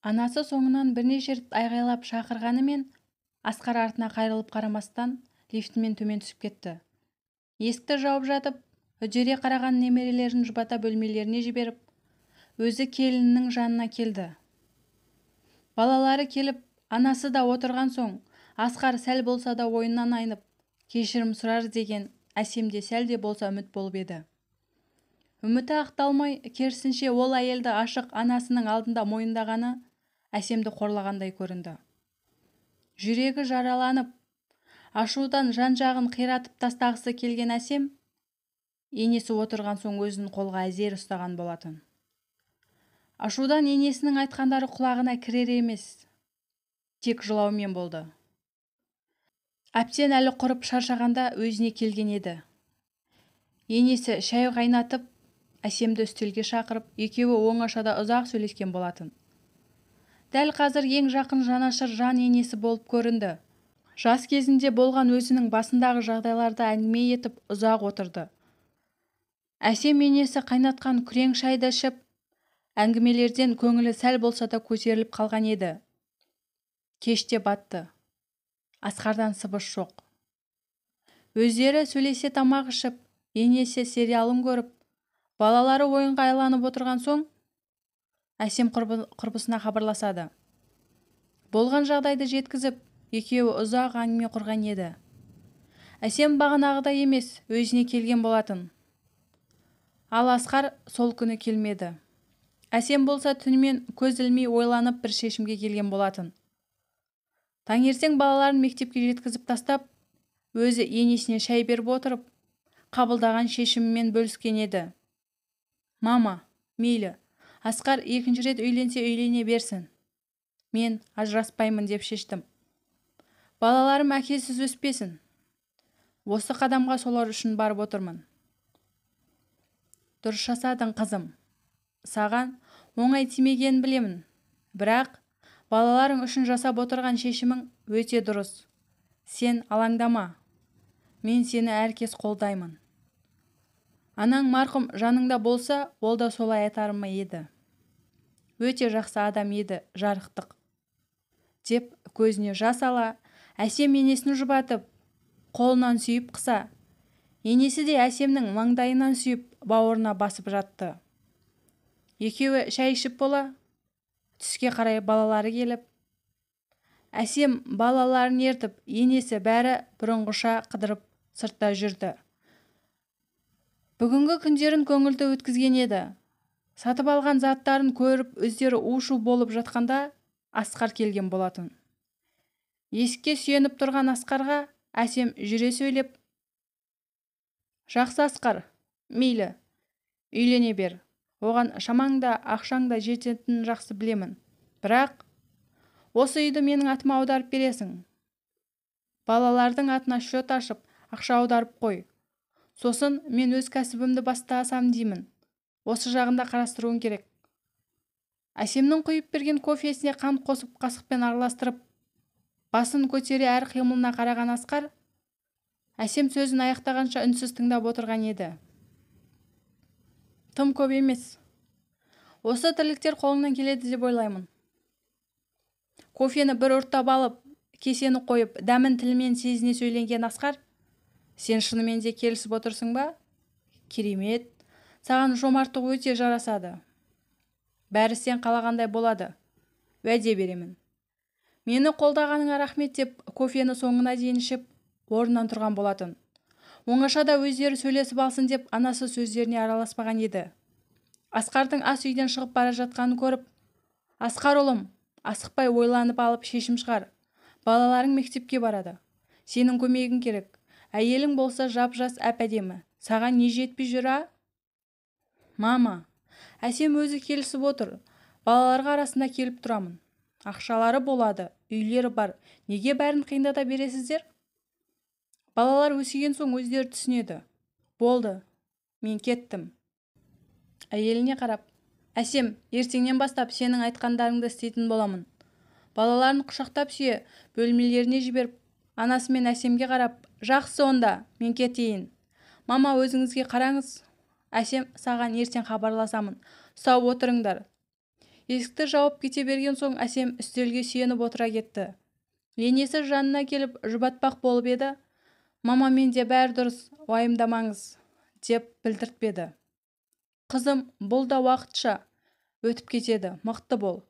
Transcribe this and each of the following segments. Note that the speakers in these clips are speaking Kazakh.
Анасы соңынан бірнеше рет айғайлап шақырғанымен Асқар артына қайрылып қарамастан лифтімен төмен түсіп кетті. Есікті жауып жатып, үдере қараған немерелерін жұбата бөлмелеріне жіберіп, өзі келінінің жанына келді. Балалары келіп, анасы да отырған соң, Асқар сәл болса да ойыннан айнып, кешірім сұрар деген Әсемде сәл де болса үміт болып еді. Үміті ақталмай, керісінше ол әйелді ашық анасының алдында мойындағаны Әсемді қорлағандай көрінді. Жүрегі жараланып, ашудан жан-жағын қиратып тастағысы келген Әсем, енесі отырған соң өзін қолға әзер ұстаған болатын. Ашудан енесінің айтқандары құлағына кірер емес, тек жылаумен болды. Әптен әлі құрып шаршағанда өзіне келген еді. Енесі шай қайнатып, Әсемді үстелге шақырып, екеуі оңашада ұзақ сөйлескен болатын. Дәл қазір ең жақын жанашыр жан енесі болып көрінді. Жас кезінде болған өзінің басындағы жағдайларды әңгіме етіп ұзақ отырды. Әсем енесі қайнатқан күрең шайды ішіп, әңгімелерден көңілі сәл болса да көтеріліп қалған еді. Кеште батты. Асқардан сыбыс жоқ. Өздері сөйлесе тамақ ішіп, енесі сериалын көріп, балалары ойынға айланып отырған соң, Әсем құрбысына хабарласады. Болған жағдайды жеткізіп, екеуі ұзақ әңгіме құрған еді. Әсем бағанағыдай емес, өзіне келген болатын. Ал Асқар сол күні келмеді. Әсем болса түнімен көз ілмей ойланып бір шешімге келген болатын. Таңертең балаларын мектепке жеткізіп тастап, өзі енесіне шай беріп отырып, қабылдаған шешімімен бөліскен еді. Мама, мейлі, Асқар екінші рет үйленсе үйлене берсін. Мен ажыраспаймын деп шештім. Балаларым әкесіз өспесін. Осы қадамға солар үшін барып отырмын. Дұрыс жасадың, қызым. Саған оңай тимегенін білемін. Бірақ балаларың үшін жасап отырған шешімің өте дұрыс. Сен алаңдама. Мен сені әркез қолдаймын. Анаң марқұм жаныңда болса, ол да солай айтар ма еді. Өте жақсы адам еді, жарықтық. Деп көзіне жас ала, Әсем енесін жұбатып, қолынан сүйіп қыса. Енесі де Әсемнің маңдайынан сүйіп, бауырына басып жатты. Екеуі шай ішіп бола, түске қарай балалары келіп, Әсем балаларын ертіп, енесі бәрі бұрынғыша қыдырып сыртта жүрді. Бүгінгі күндерін көңілді өткізген еді. Сатып алған заттарын көріп, өздері у-шу болып жатқанда Асқар келген болатын. Есікке сүйеніп тұрған Асқарға Әсем жүре сөйлеп, жақсы Асқар, мейлі, үйлене бер. Оған шамаң да ақшаң да жететінін жақсы білемін. Бірақ осы үйді менің атыма аударып бересің. Балалардың атына шот ашып, ақша аударып қой. Сосын мен өз кәсібімді бастасам деймін. Осы жағында қарастыруың керек. Әсемнің құйып берген кофесіне қант қосып қасықпен араластырып, басын көтере әр қимылына қараған Асқар, Әсем сөзін аяқтағанша үнсіз тыңдап отырған еді. Тым көп емес. Осы тірліктер қолыңнан келеді деп ойлаймын. Кофені бір ұрттап алып, кесені қойып, дәмін тілмен сезіне сөйленген Асқар, сен шынымен де келісіп отырсың ба? Керемет. Саған жомарттық өте жарасады. Бәрі сен қалағандай болады. Уәде беремін. Мені қолдағаныңа рахмет деп кофені соңына дейін ішіп, орнынан тұрған болатын. Оңашада өздері сөйлесіп алсын деп анасы сөздеріне араласпаған еді. Асқардың ас үйден шығып бара жатқанын көріп, Асқар ұлым, асықпай ойланып алып шешім шығар. Балаларың мектепке барады. Сенің көмегің керек. Әйелің болса жап-жас әп-әдемі. Саған не жетпей жүр, а? Мама, Әсем өзі келісіп отыр. Балаларға арасында келіп тұрамын. Ақшалары болады, үйлері бар. Неге бәрін қиындата бересіздер? Балалар өсеген соң өздері түсінеді. Болды, мен кеттім. Әйеліне қарап, Әсем, ертеңнен бастап сенің айтқандарыңды істейтін боламын. Балаларын құшақтап сүйе, бөлмелеріне жіберіп, анасы мен Әсемге қарап, жақсы онда, мен кетейін. Мама, өзіңізге қараңыз. Әсем, саған ертең хабарласамын. Сау отырыңдар. Есікті жауып кете берген соң әсем үстелге сүйеніп отыра кетті. Енесі жанына келіп жұбатпақ болып еді. Мама, менде бәрі дұрыс, уайымдамаңыз, деп білдіртпеді. Қызым, бұл да уақытша, өтіп кетеді, мықты бол.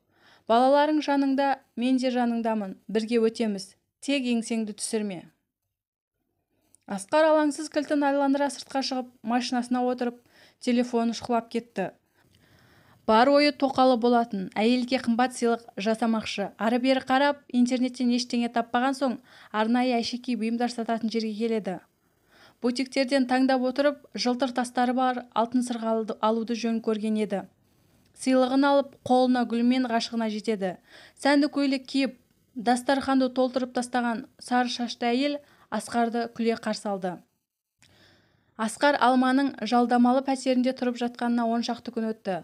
Балаларың жаныңда, мен де жаныңдамын, бірге өтеміз, тек еңсеңді түсірме. Асқар алаңсыз кілтін айландыра сыртқа шығып, машинасына отырып, телефоны шұқылап кетті. Бар ойы тоқалы болатын, әйелге қымбат сыйлық жасамақшы. Ары-бері қарап, интернеттен ештеңе таппаған соң, арнайы әшекей бұйымдар сататын жерге келеді. Бутиктерден таңдап отырып, жылтыр тастары бар алтын сырға алуды жөн көрген еді. Сыйлығын алып, қолына гүлмен ғашығына жетеді. Сәнді көйлек киіп, дастарханды толтырып тастаған сары шашты әйел Асқарды күле қарсы алды. Асқар Алманың жалдамалы пәтерінде тұрып жатқанына 10 шақты күн өтті.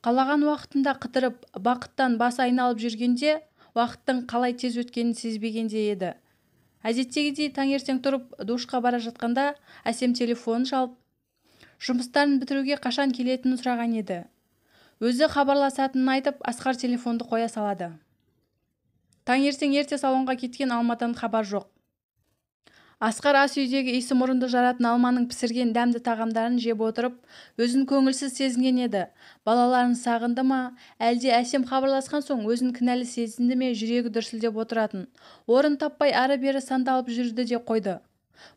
Қалаған уақытында қыдырып, бақыттан бас айналып жүргенде, уақыттың қалай тез өткенін сезбегенде еді. Әдеттегідей таңертең тұрып, душқа бара жатқанда, әсем телефонын шалып, жұмыстарын бітіруге қашан келетінін сұраған еді. Өзі хабарласатынын айтып, Асқар телефонды қоя салады. Таңертең ерте салонға кеткен Алмадан хабар жоқ. Асқар ас үйдегі иісі мұрынды жаратын Алманың пісірген дәмді тағамдарын жеп отырып, өзін көңілсіз сезінген еді. Балаларын сағынды ма, әлде әсем хабарласқан соң өзін кінәлі сезінді ме, жүрегі дүрсілдеп отыратын. Орын таппай ары-бері сандалып жүрді де қойды.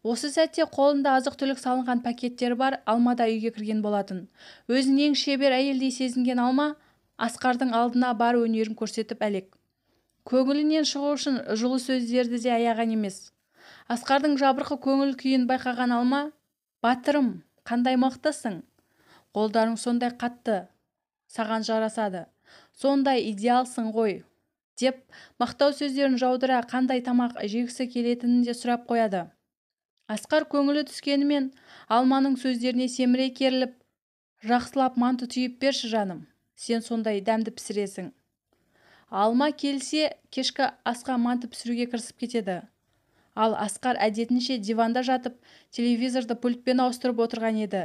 Осы сәтте қолында азық-түлік салынған пакеттері бар Алма да үйге кірген болатын. Өзін ең шебер әйелдей сезінген Алма Асқардың алдына бар өнерін көрсетіп әлек. Көңілінен шығу үшін жылы сөздерді де аяған емес. Асқардың жабырқы көңіл күйін байқаған Алма, батырым, қандай мықтысың, қолдарың сондай қатты, саған жарасады, сондай идеалсың ғой, деп мақтау сөздерін жаудыра қандай тамақ жегісі келетінін де сұрап қояды. Асқар көңілі түскенімен Алманың сөздеріне семіре керіліп, жақсылап манты түйіп берші жаным, сен сондай дәмді пісіресің. Алма келсе, кешкі асқа манты пісіруге кірісіп кетеді. Ал Асқар әдетінше диванда жатып, телевизорды пультпен ауыстырып отырған еді.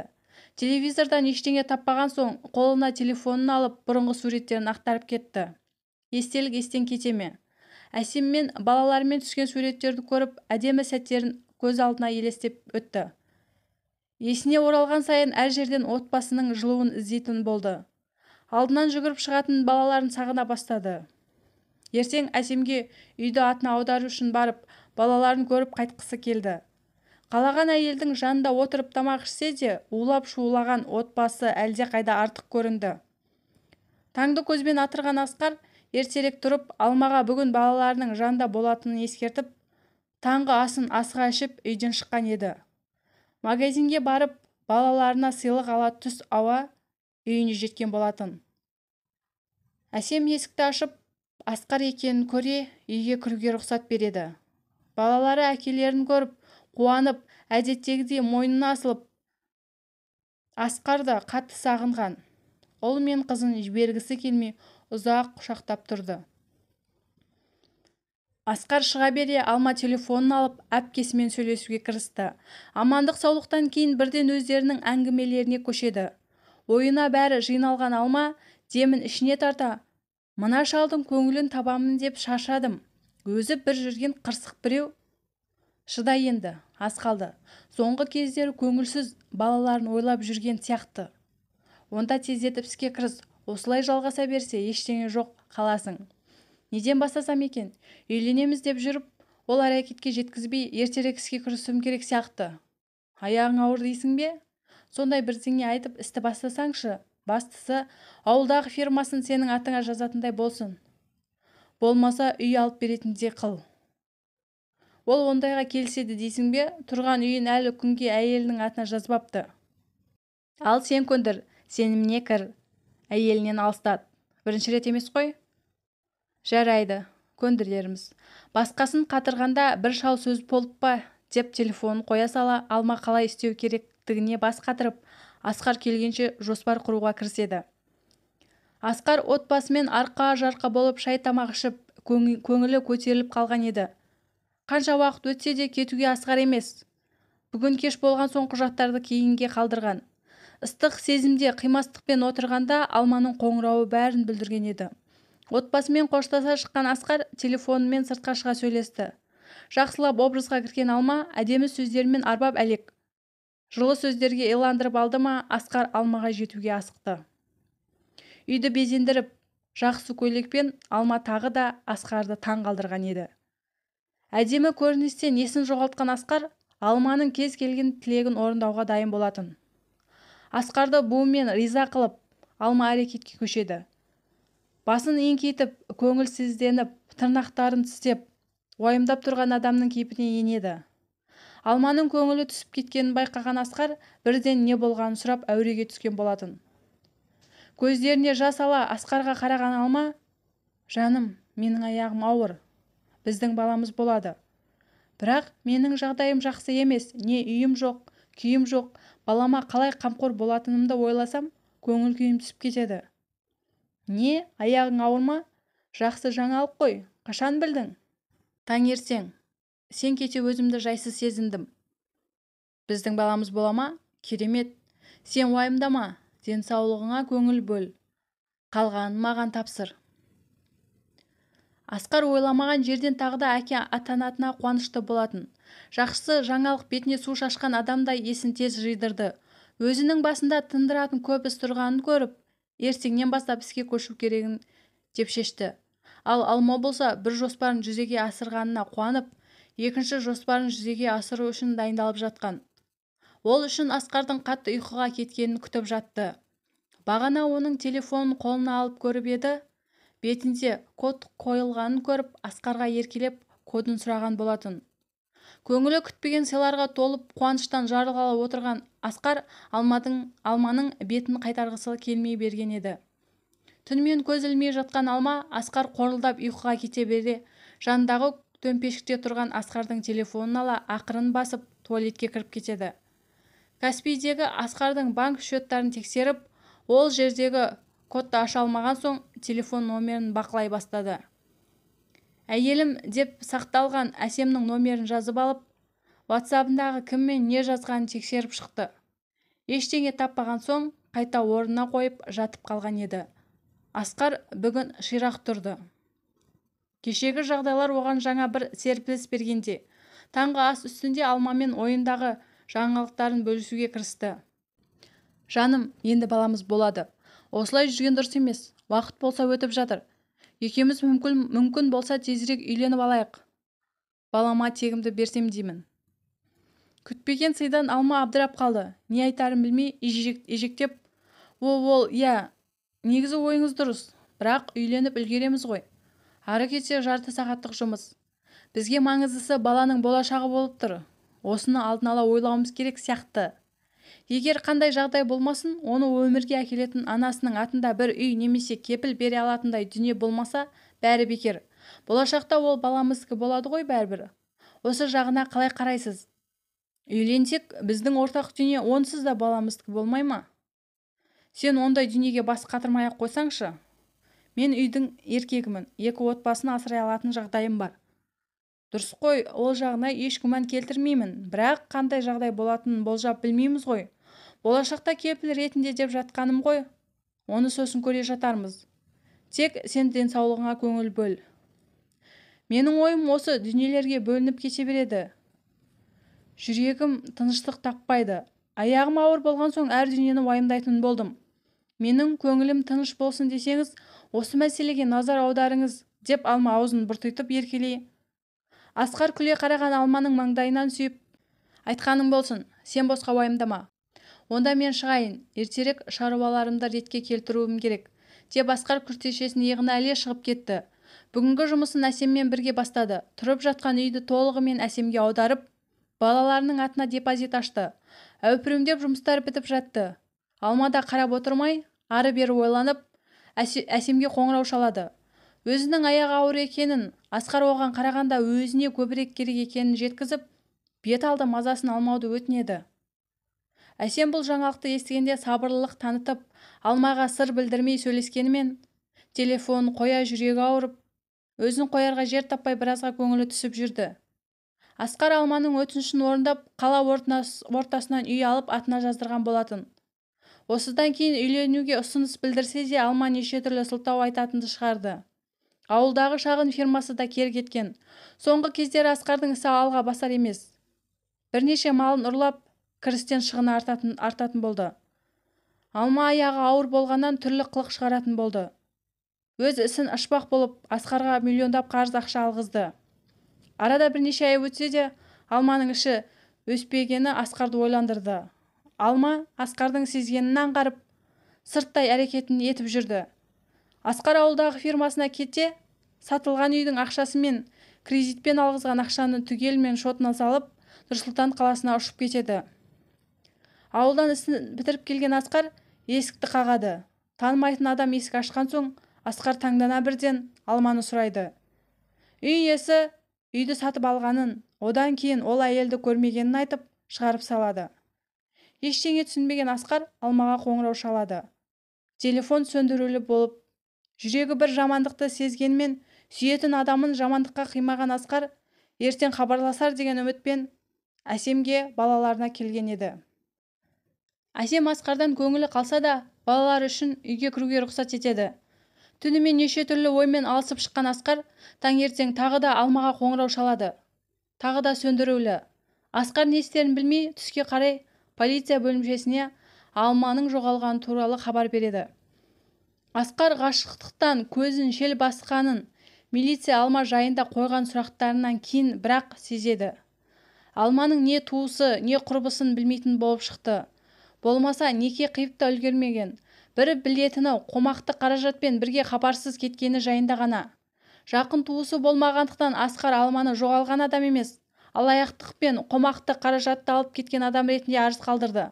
Телевизордан ештеңе таппаған соң, қолына телефонын алып, бұрынғы суреттерін ақтарып кетті. Естелік естен кете ме? Әсеммен балалармен түскен суреттерді көріп, әдемі сәттерін көз алдына елестеп өтті. Есіне оралған сайын әр жерден отбасының жылуын іздейтін болды. Алдынан жүгіріп шығатын балаларын сағына бастады. Ертең Әсемге үйді атына аудару үшін барып, балаларын көріп қайтқысы келді. Қалаған әйелдің жанында отырып тамақ ішсе де, улап-шулаған отбасы әлде қайда артық көрінді. Таңды көзбен атырған Асқар ертерек тұрып, Алмаға бүгін балаларының жанында болатынын ескертіп, таңғы асын асыға ішіп үйден шыққан еді. Магазинге барып, балаларына сыйлық ала түс ауа үйіне жеткен болатын. Әсем есікті ашып, Асқар екенін көре, үйге кіруге рұқсат береді. Балалары әкелерін көріп, қуанып, әдеттегідей мойнына асылып, Асқар да қатты сағынған. Ұл мен қызын жібергісі келмей, ұзақ құшақтап тұрды. Асқар шыға бере Алма телефонын алып, әпкесімен сөйлесуге кірісті. Амандық саулықтан кейін бірден өздерінің әңгімелеріне көшеді. Ойына бәрі жиналған Алма демін ішіне тарта, мына шалдың көңілін табамын деп шаршадым. Өзі бір жүрген қырсық біреу. Шыда енді, аз қалды. Соңғы кездері көңілсіз балаларын ойлап жүрген сияқты. Онда тездетіп іске кіріс, осылай жалғаса берсе ештеңе жоқ қаласың. Неден бастасам екен? Үйленеміз деп жүріп, ол әрекетке жеткізбей ертерек іске кірісуім керек сияқты. Аяғың ауыр дейсің бе? Сондай бірдеңе айтып істі бастасаңшы. Бастысы, ауылдағы фирмасын сенің атыңа жазатындай болсын. Болмаса үй алып беретіндей қыл. Ол ондайға келіседі дейсің бе? Тұрған үйін әлі күнге әйелінің атына жазбапты. Ал сен көндір, сеніміне кір. Әйелінен алыстат. Бірінші рет емес қой? Жарайды, көндірерміз. Басқасын қатырғанда бір шал сөз болып па, деп телефонын қоя сала, Алма қалай істеу керектігіне бас қатырып, Асқар келгенше жоспар құруға кіріседі. Асқар отбасымен арқа-жарқа болып шай тамақ ішіп, көңілі көтеріліп қалған еді. Қанша уақыт өтсе де кетуге асқар емес. Бүгін кеш болған соң құжаттарды кейінге қалдырған. Ыстық сезімде қимастықпен отырғанда Алманың қоңырауы бәрін бүлдірген еді. Отбасымен қоштаса шыққан Асқар телефонымен сыртқа шыға сөйлесті. Жақсылап образға кірген Алма әдемі сөздерімен арбап әлек. Жылы сөздерге иландырып алды ма, Асқар Алмаға жетуге асықты. Үйді безендіріп, жақсы көйлекпен Алма тағы да Асқарды таң қалдырған еді. Әдемі көріністен есін жоғалтқан Асқар Алманың кез келген тілегін орындауға дайын болатын. Асқарды буымен риза қылып, Алма әрекетке көшеді. Басын еңкейтіп, көңілсізденіп, тырнақтарын тістеп, уайымдап тұрған адамның кейпіне енеді. Алманың көңілі түсіп кеткенін байқаған Асқар бірден не болғанын сұрап әуреге түскен болатын. Көздеріне жас ала Асқарға қараған Алма: «Жаным, менің аяғым ауыр. Біздің баламыз болады. Бірақ менің жағдайым жақсы емес, не үйім жоқ, күйім жоқ. Балама қалай қамқор болатынымды ойласам, көңіл күйім түсіп кетеді». «Не, аяғың ауыр ма? Жақсы жаңалық қой. Қашан білдің?» «Таңертең. Сен кете өзімді жайсыз сезіндім». «Біздің баламыз бола ма? Керемет. Сен уайымдама, денсаулығыңа көңіл бөл. Қалғанын маған тапсыр». Асқар ойламаған жерден тағы да әке атанатына қуанышты болатын. Жақсы жаңалық бетіне су шашқан адамдай есін тез жидырды. Өзінің басында тындыратын көп іс тұрғанын көріп, ертеңнен бастап іске көшу керегін деп шешті. Ал Алма болса бір жоспарын жүзеге асырғанына қуанып, екінші жоспарын жүзеге асыру үшін дайындалып жатқан. Ол үшін Асқардың қатты ұйқыға кеткенін күтіп жатты. Бағана оның телефонын қолына алып көріп еді, бетінде код қойылғанын көріп, Асқарға еркелеп кодын сұраған болатын. Көңілі күтпеген сыйларға толып қуаныштан жарылғалы отырған Асқар Алманың бетін қайтарғысы келмей берген еді. Түнімен көз ілмей жатқан Алма Асқар қорылдап ұйқыға кете бере, жандағы төмпешікте тұрған Асқардың телефонын ала ақырын басып туалетке кіріп кетеді. Каспийдегі Асқардың банк счеттарын тексеріп, ол жердегі кодты аша алмаған соң телефон номерін бақылай бастады. Әйелім деп сақталған Әсемнің номерін жазып алып, WhatsApp-ындағы кім мен не жазғанын тексеріп шықты. Ештеңе таппаған соң қайта орнына қойып жатып қалған еді. Асқар бүгін ширақ тұрды. Кешегі жағдайлар оған жаңа бір серпіліс бергенде, таңғы ас үстінде Алмамен ойындағы жаңалықтарын бөлісуге кірісті. «Жаным, енді баламыз болады. Осылай жүрген дұрыс емес. Уақыт болса өтіп жатыр. Екеуміз мүмкін болса тезірек үйленіп алайық. Балама тегімді берсем деймін». Күтпеген сыйдан Алма абдырап қалды. Не айтарын білмей ежектеп: «Ол, иә, негізі ойыңыз дұрыс. Бірақ үйленіп үлгереміз ғой. Ары кетсе жарты сағаттық жұмыс. Бізге маңыздысы баланың болашағы болып тұр. Осыны алдын ала ойлауымыз керек сияқты. Егер қандай жағдай болмасын, оны өмірге әкелетін анасының атында бір үй немесе кепіл бере алатындай дүние болмаса, бәрі бекер. Болашақта ол баламыздікі болады ғой бәрібір. Осы жағына қалай қарайсыз? Үйленсек, біздің ортақ дүние онсыз да баламыздікі болмай ма? Сен ондай дүниеге бас қатырмай-ақ қойсаңшы. Мен үйдің еркегімін, екі отбасын асырай алатын жағдайым бар. Дұрыс қой, ол жағына еш күмән келтірмеймін, бірақ қандай жағдай болатынын болжап білмейміз ғой. Болашақта кепіл ретінде деп жатқаным ғой. Оны сосын көре жатармыз. Тек сен денсаулығыңа көңіл бөл». Менің ойым осы дүниелерге бөлініп кете береді. Жүрегім тыныштық таппайды. Аяғым ауыр болған соң әр дүниені уайымдайтын болдым. Менің көңілім тыныш болсын десеңіз, осы мәселеге назар аударыңыз, деп Алма аузын бұртитып еркелей. Асқар күле қараған Алманың маңдайынан сүйіп: «Айтқаның болсын, сен босқа уайымдама. Онда мен шығайын, ертерек шаруаларымды ретке келтіруім керек», деп Асқар күртешесін иығына іле шығып кетті. Бүгінгі жұмысын Әсеммен бірге бастады. Тұрып жатқан үйді толығымен Әсемге аударып, балаларының атына депозит ашты. Әупірімдеп жұмыстар бітіп жатты. Алма да қарап отырмай, ары-бері ойланып, Әсемге қоңырау шалады. Өзінің аяғы ауыр екенін, Асқар оған қарағанда өзіне көбірек керек екенін жеткізіп, бет алды мазасын алмауды өтінеді. Әсем бұл жаңалықты естігенде сабырлылық танытып, Алмаға сыр білдірмей сөйлескенімен, телефонын қоя жүрегі ауырып, өзін қоярға жер таппай біразға көңілі түсіп жүрді. Асқар Алманың өтінішін орындап, қала ортасынан үй алып атына жаздырған болатын. Осыдан кейін үйленуге ұсыныс білдірсе де, Алма неше түрлі сылтау айтатынды шығарды. Ауылдағы шағын фирмасы да кері кеткен. Соңғы кездері Асқардың ісі алға басар емес. Бірнеше малын ұрлап, кірістен шығыны артатын болды. Алма аяғы ауыр болғаннан түрлі қылық шығаратын болды. Өз ісін ашпақ болып, Асқарға миллиондап қарыз ақша алғызды. Арада бірнеше ай өтсе де, Алманың іші өспегені Асқарды ойландырды. Алма Асқардың сезгенін аңғарып, сырттай әрекетін етіп жүрді. Асқар ауылдағы фирмасына кете, сатылған үйдің ақшасы мен кредитпен алғызған ақшаны түгелмен шотына салып, Нұрсұлтан қаласына ұшып кетеді. Ауылдан ісін бітіріп келген Асқар есікті қағады. Танымайтын адам есік ашқан соң, Асқар таңдана бірден Алманы сұрайды. Үй иесі үйді сатып алғанын, одан кейін ол әйелді көрмегенін айтып, шығарып салады. Ештеңе түсінбеген Асқар Алмаға қоңырау шалады. Телефон сөндірулі болып, жүрегі бір жамандықты сезгенмен, сүйетін адамын жамандыққа қимаған Асқар ертең хабарласар деген үмітпен Әсемге балаларына келген еді. Әсем Асқардан көңілі қалса да, балалар үшін үйге кіруге рұқсат етеді. Түнімен неше түрлі оймен алысып шыққан Асқар таңертең тағы да Алмаға қоңырау шалады. Тағы да сөндірулі. Асқар не істерін білмей, түске қарай полиция бөлімшесіне Алманың жоғалғаны туралы хабар береді. Асқар ғашықтықтан көзін шел басқанын милиция Алма жайында қойған сұрақтарынан кейін бірақ сезеді. Алманың не туысы, не құрбысын білмейтін болып шықты. Болмаса неке қиып та үлгермеген. Бірі білетіні қомақты қаражатпен бірге хабарсыз кеткені жайында ғана. Жақын туысы болмағандықтан Асқар Алманы жоғалған адам емес, алаяқтықпен қомақты қаражатты алып кеткен адам ретінде арыз қалдырды.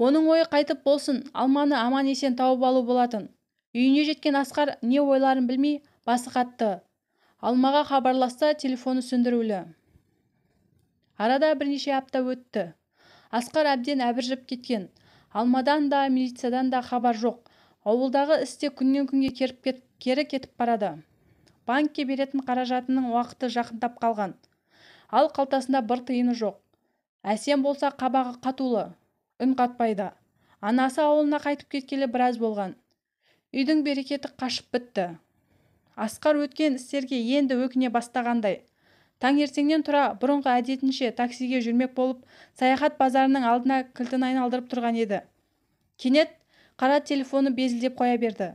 Оның ойы қайтып болсын, Алманы аман-есен тауып алу болатын. Үйіне жеткен Асқар не ойларын білмей басы қатты. Алмаға хабарласса, телефоны сөндірулі. Арада бірнеше апта өтті. Асқар әбден әбіржіп кеткен. Алмадан да, милициядан да хабар жоқ. Ауылдағы істе күннен күнге кері кетіп барады. Банкке беретін қаражатының уақыты жақындап қалған. Ал қалтасында бір тиыны жоқ. Әсем болса қабағы қатулы, үн қатпайды. Анасы ауылына қайтып кеткелі біраз болған. Үйдің берекеті қашып бітті. Асқар өткен істерге енді өкіне бастағандай. Таңертеңнен тұра бұрынғы әдетінше таксиге жүрмек болып, саяхат базарының алдына кілтін айналдырып тұрған еді. Кенет қара телефоны безілдеп қоя берді.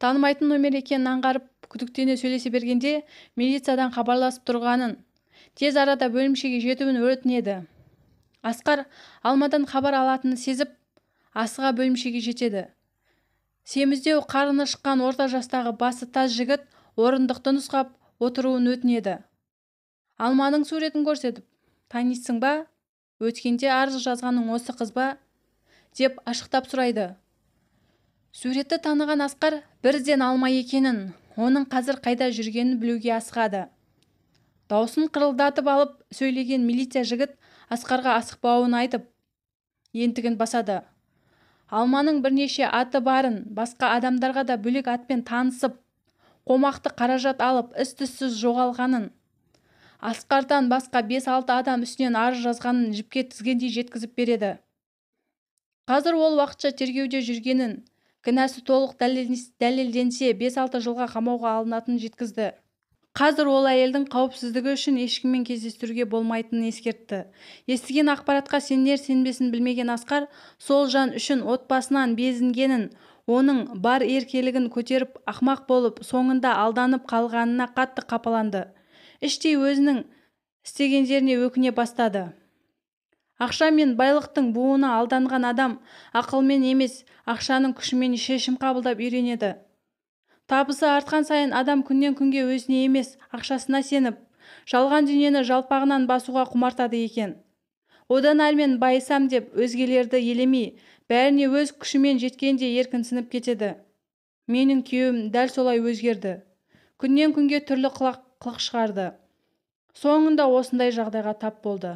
Танымайтын номер екенін аңғарып, күдіктене сөйлесе бергенде милициядан хабарласып тұрғанын, тез арада бөлімшеге жетуін өтінеді. Асқар Алмадан хабар алатынын сезіп, асыға бөлімшеге жетеді. Семіздеу қарны шыққан орта жастағы басы таз жігіт орындықты нұсқап отыруын өтінеді. Алманың суретін көрсетіп, танисың ба? Өткенде арыз жазғаның осы қыз ба? Деп ашықтап сұрайды. Суретті таныған Асқар бірден Алма екенін, оның қазір қайда жүргенін білуге асығады. Даусын қырылдатып алып сөйлеген милиция жігіт Асқарға асықпауын айтып, ентігін басады. Алманың бірнеше аты барын, басқа адамдарға да бөлек атпен танысып, қомақты қаражат алып, із-түзсіз жоғалғанын, Асқардан басқа 5-6 адам үстінен арыз жазғанын жіпке тізгендей жеткізіп береді. Қазір ол уақытша тергеуде жүргенін, кінәсі толық дәлелденсе 5-6 жылға қамауға алынатынын жеткізді. Қазір ол әйелдің қауіпсіздігі үшін ешкіммен кездестіруге болмайтынын ескертті. Естіген ақпаратқа сенер-сенбесін білмеген Асқар сол жан үшін отбасынан безінгенін, оның бар еркелігін көтеріп ақмақ болып, соңында алданып қалғанына қатты қапаланды. Іштей өзінің істегендеріне өкіне бастады. Ақша мен байлықтың буына алданған адам ақылмен емес, ақшаның күшімен шешім қабылдап үйренеді. Табысы артқан сайын адам күннен күнге өзіне емес, ақшасына сеніп, жалған дүниені жалпағынан басуға құмартады екен. Одан әрмен байысам деп өзгелерді елемей, бәріне өз күшімен жеткенде еркінсініп кетеді. Менің күйеуім дәл солай өзгерді. Күннен күнге түрлі қылық шығарды. Соңында осындай жағдайға тап болды.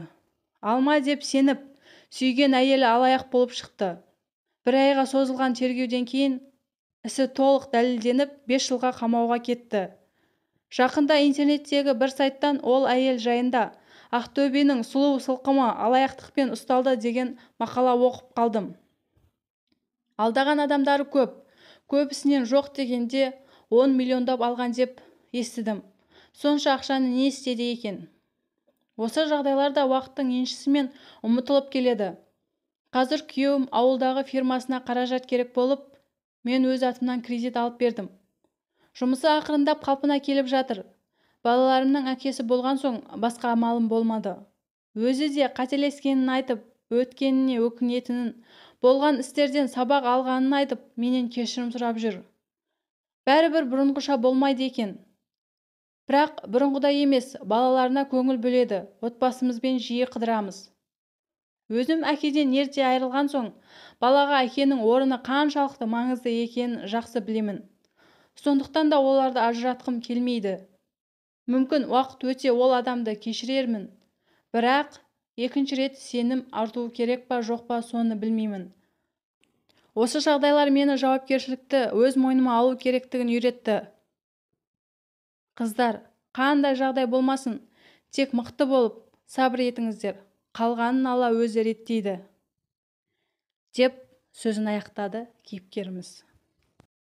Алма деп сеніп, сүйген әйелі алаяқ болып шықты. Бір айға созылған тергеуден кейін ісі толық дәлелденіп 5 жылға қамауға кетті. Жақында интернеттегі бір сайттан ол әйел жайында Ақтөбенің сұлу сылқымы алаяқтықпен ұсталды деген мақала оқып қалдым. Алдаған адамдары көп. Көбісінен жоқ дегенде 10 миллиондап алған деп естідім. Сонша ақшаны не істеді екен? Осы жағдайларда уақыттың еншісімен ұмытылып келеді. Қазір күйеуім ауылдағы фирмасына қаражат керек болып, мен өз атымнан кредит алып бердім. Жұмысы ақырындап қалпына келіп жатыр. Балаларымның әкесі болған соң басқа амалым болмады. Өзі де қателескенін айтып, өткеніне өкінетінін, болған істерден сабақ алғанын айтып, менен кешірім сұрап жүр. Бәрібір бұрынғыша болмайды екен. Бірақ бұрынғыдай емес, балаларына көңіл бөледі, отбасымызбен жиі қыдырамыз. Өзім әкеден ерте айырылған соң, балаға әкенің орны қаншалықты маңызды екенін жақсы білемін. Сондықтан да оларды ажыратқым келмейді. Мүмкін уақыт өте ол адамды кешірермін. Бірақ екінші рет сенім артуы керек па жоқ па соны білмеймін. Осы жағдайлар мені жауапкершілікті өз мойныма алу керектігін үйретті. Қыздар, қандай жағдай болмасын, тек мықты болып, сабыр етіңіздер. Қалғанын Алла өзі реттейді, деп сөзін аяқтады кейіпкеріміз.